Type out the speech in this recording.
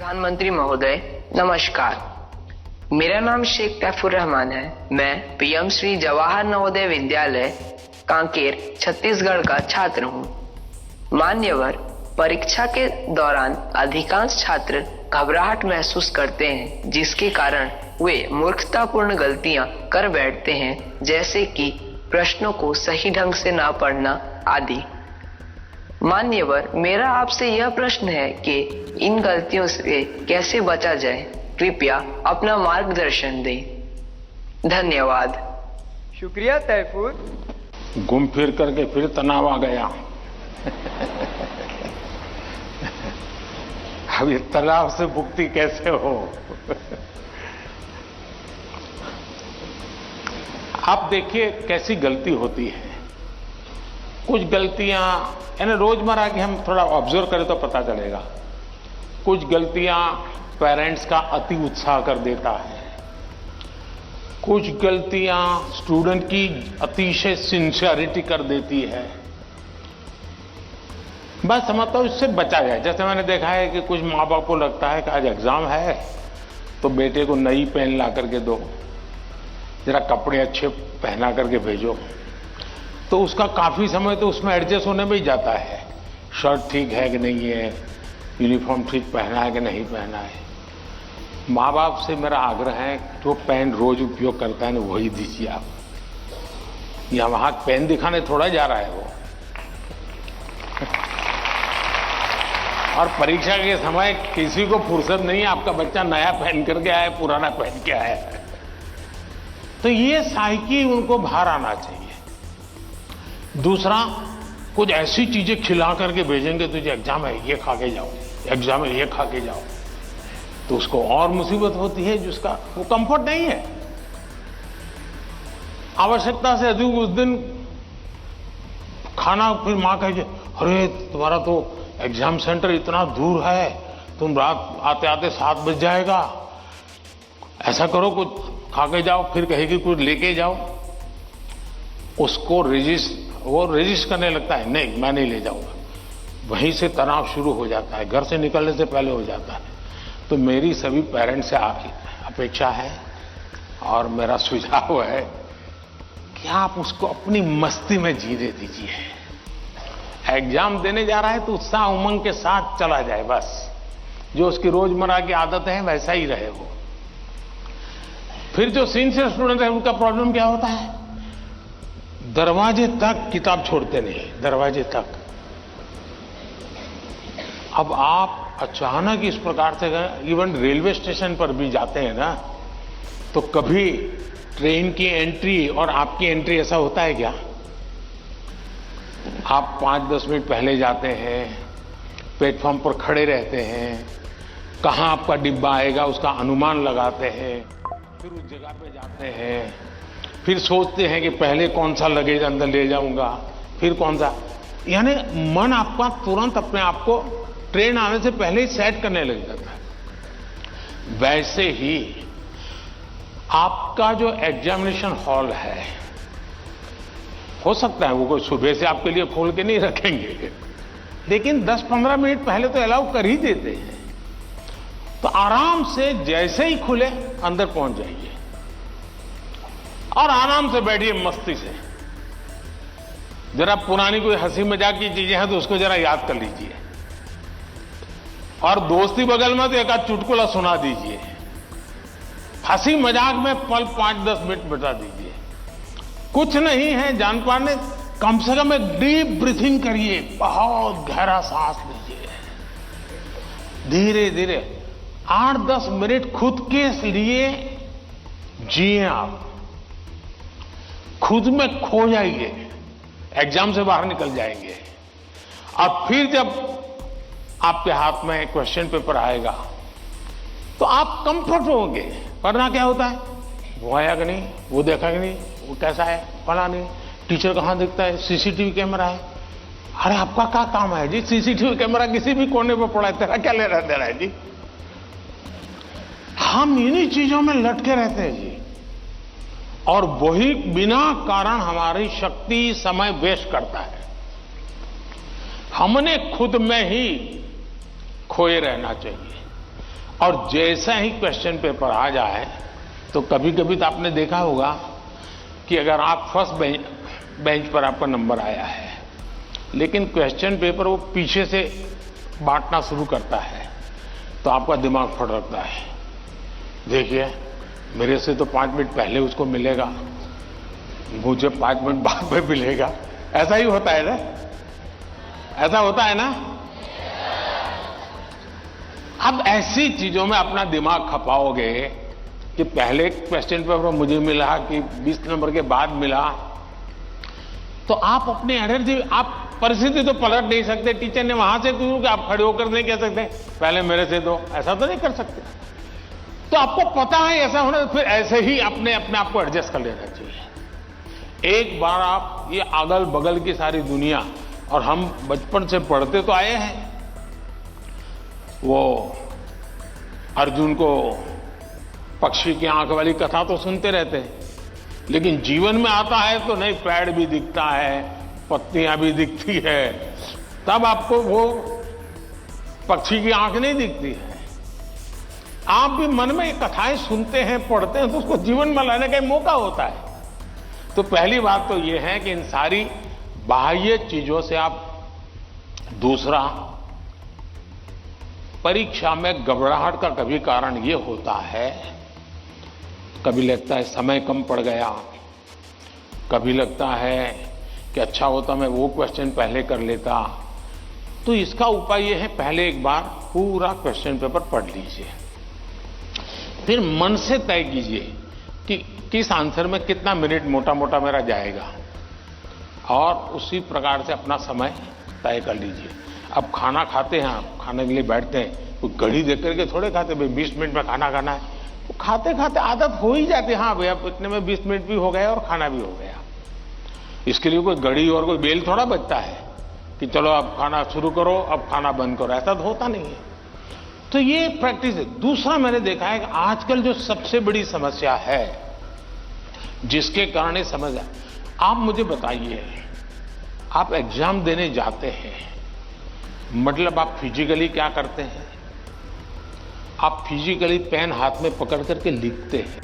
प्रधानमंत्री महोदय नमस्कार। मेरा नाम शेख तैफुर रहमान है। मैं पीएम श्री जवाहर नवोदय विद्यालय कांकेर छत्तीसगढ़ का छात्र हूँ। मान्यवर, परीक्षा के दौरान अधिकांश छात्र घबराहट महसूस करते हैं, जिसके कारण वे मूर्खतापूर्ण गलतियां कर बैठते हैं, जैसे कि प्रश्नों को सही ढंग से ना पढ़ना आदि। मान्यवर, मेरा आपसे यह प्रश्न है कि इन गलतियों से कैसे बचा जाए। कृपया अपना मार्गदर्शन दें। धन्यवाद। शुक्रिया तैफूर। घूम फिर करके फिर तनाव आ गया। अब ये तनाव से मुक्ति कैसे हो? आप देखिए कैसी गलती होती है। कुछ गलतियां यानी रोजमर्रा की हम थोड़ा ऑब्जर्व करें तो पता चलेगा। कुछ गलतियां पेरेंट्स का अति उत्साह कर देता है। कुछ गलतियां स्टूडेंट की अतिशय सिंसियरिटी कर देती है। बस समझता हूं इससे बचा जाए। जैसे मैंने देखा है कि कुछ माँ बाप को लगता है कि आज एग्जाम है तो बेटे को नई पेन ला करके दो, जरा कपड़े अच्छे पहना करके भेजो, तो उसका काफी समय तो उसमें एडजस्ट होने में ही जाता है। शर्ट ठीक है कि नहीं है, यूनिफॉर्म ठीक पहना है कि नहीं पहना है। माँ बाप से मेरा आग्रह है जो पेन रोज उपयोग करता है ना वही दीजिए आप। या वहां पेन दिखाने थोड़ा जा रहा है वो। और परीक्षा के समय किसी को फुर्सत नहीं है, आपका बच्चा नया पहन करके आया, पुराना पहन के आया है। तो ये साइकी उनको बाहर आना चाहिए। दूसरा, कुछ ऐसी चीजें खिला करके भेजेंगे, तुझे एग्जाम है ये खा के जाओ, एग्जाम है ये खा के जाओ, तो उसको और मुसीबत होती है जिसका वो कंफर्ट नहीं है। आवश्यकता से अधिक उस दिन खाना, फिर मां कहे अरे तुम्हारा तो एग्जाम सेंटर इतना दूर है, तुम रात आते आते 7 बज जाएगा, ऐसा करो कुछ खा के जाओ, फिर कहेगी कुछ लेके जाओ। उसको वो रेजिस्ट करने लगता है, नहीं मैं नहीं ले जाऊंगा। वहीं से तनाव शुरू हो जाता है, घर से निकलने से पहले हो जाता है। तो मेरी सभी पेरेंट्स से अपेक्षा है और मेरा सुझाव है कि आप उसको अपनी मस्ती में जीने दीजिए। एग्जाम देने जा रहा है तो उत्साह उमंग के साथ चला जाए, बस जो उसकी रोजमर्रा की आदत है वैसा ही रहे वो। फिर जो सिंसियर स्टूडेंट है उनका प्रॉब्लम क्या होता है, दरवाजे तक किताब छोड़ते नहीं, दरवाजे तक। अब आप अचानक इस प्रकार से इवन रेलवे स्टेशन पर भी जाते हैं ना, तो कभी ट्रेन की एंट्री और आपकी एंट्री ऐसा होता है क्या? आप 5-10 मिनट पहले जाते हैं, प्लेटफॉर्म पर खड़े रहते हैं, कहां आपका डिब्बा आएगा उसका अनुमान लगाते हैं, फिर उस जगह पे जाते हैं, फिर सोचते हैं कि पहले कौन सा लगेज अंदर ले जाऊंगा, फिर कौन सा, यानी मन आपका तुरंत अपने आप को ट्रेन आने से पहले ही सेट करने लग जाता है। वैसे ही आपका जो एग्जामिनेशन हॉल है, हो सकता है वो कोई सुबह से आपके लिए खोल के नहीं रखेंगे, लेकिन 10-15 मिनट पहले तो अलाउ कर ही देते हैं। तो आराम से जैसे ही खुले अंदर पहुंच जाइए और आराम से बैठिए मस्ती से। जरा पुरानी कोई हंसी मजाक की चीजें हैं तो उसको जरा याद कर लीजिए, और दोस्ती बगल में तो एक आध चुटकुला सुना दीजिए। हंसी मजाक में पल 5-10 मिनट बिता दीजिए। कुछ नहीं है जान पाने, कम से कम एक डीप ब्रीथिंग करिए, बहुत गहरा सांस लीजिए, धीरे धीरे 8-10 मिनट खुद के लिए जिए। आप खुद में खो जाइए, एग्जाम से बाहर निकल जाएंगे। और फिर जब आपके हाथ में क्वेश्चन पेपर आएगा तो आप कंफर्ट होंगे। वरना क्या होता है, वो आया कि नहीं, वो देखा कि नहीं, वो कैसा है, पता नहीं, टीचर कहां दिखता है, सीसीटीवी कैमरा है। अरे आपका क्या काम है जी, सीसीटीवी कैमरा किसी भी कोने पर पड़ा है, तेरा क्या लेना देना है जी। हम इन्हीं चीजों में लटके रहते हैं जी, और वही बिना कारण हमारी शक्ति समय वेस्ट करता है। हमने खुद में ही खोए रहना चाहिए। और जैसा ही क्वेश्चन पेपर आ जाए तो कभी कभी तो आपने देखा होगा कि अगर आप फर्स्ट बेंच पर आपका नंबर आया है, लेकिन क्वेश्चन पेपर वो पीछे से बांटना शुरू करता है, तो आपका दिमाग फटकता है। देखिए, मेरे से तो 5 मिनट पहले उसको मिलेगा, मुझे 5 मिनट बाद में मिलेगा। ऐसा ही होता है ना, ऐसा होता है ना। अब ऐसी चीजों में अपना दिमाग खपाओगे कि पहले क्वेश्चन पेपर मुझे मिला कि 20 नंबर के बाद मिला, तो आप अपनी एनर्जी, आप परिस्थिति तो पलट नहीं सकते। टीचर ने वहां से क्यों कि आप खड़े होकर नहीं कह सकते पहले मेरे से दो, ऐसा तो नहीं कर सकते। तो आपको पता है ऐसा होना, तो फिर ऐसे ही अपने आप को एडजस्ट कर लेना चाहिए। एक बार आप ये अगल बगल की सारी दुनिया, और हम बचपन से पढ़ते तो आए हैं, वो अर्जुन को पक्षी की आंख वाली कथा तो सुनते रहते हैं, लेकिन जीवन में आता है तो नहीं, पेड़ भी दिखता है, पत्तियां भी दिखती है, तब आपको वो पक्षी की आंख नहीं दिखती है। आप भी मन में कथाएं सुनते हैं, पढ़ते हैं, तो उसको जीवन में लाने का मौका होता है। तो पहली बात तो ये है कि इन सारी बाह्य चीजों से आप, दूसरा, परीक्षा में घबराहट का कभी कारण ये होता है, कभी लगता है समय कम पड़ गया, कभी लगता है कि अच्छा होता मैं वो क्वेश्चन पहले कर लेता। तो इसका उपाय ये है, पहले एक बार पूरा क्वेश्चन पेपर पढ़ लीजिए, फिर मन से तय कीजिए कि किस आंसर में कितना मिनट मोटा मोटा मेरा जाएगा, और उसी प्रकार से अपना समय तय कर लीजिए। अब खाना खाते हैं, आप खाने के लिए बैठते हैं, तो घड़ी देख करके थोड़े खाते, भाई 20 मिनट में खाना खाना है। तो खाते खाते आदत हो ही जाती है, हाँ भाई अब इतने में 20 मिनट भी हो गया और खाना भी हो गया। इसके लिए कोई घड़ी और कोई बेल थोड़ा बचता है कि चलो अब खाना शुरू करो, अब खाना बंद करो, ऐसा तो होता नहीं है। तो ये प्रैक्टिस है। दूसरा, मैंने देखा है कि आजकल जो सबसे बड़ी समस्या है, जिसके कारण ये समझ, आप मुझे बताइए, आप एग्जाम देने जाते हैं, मतलब आप फिजिकली क्या करते हैं? आप फिजिकली पेन हाथ में पकड़ करके लिखते हैं।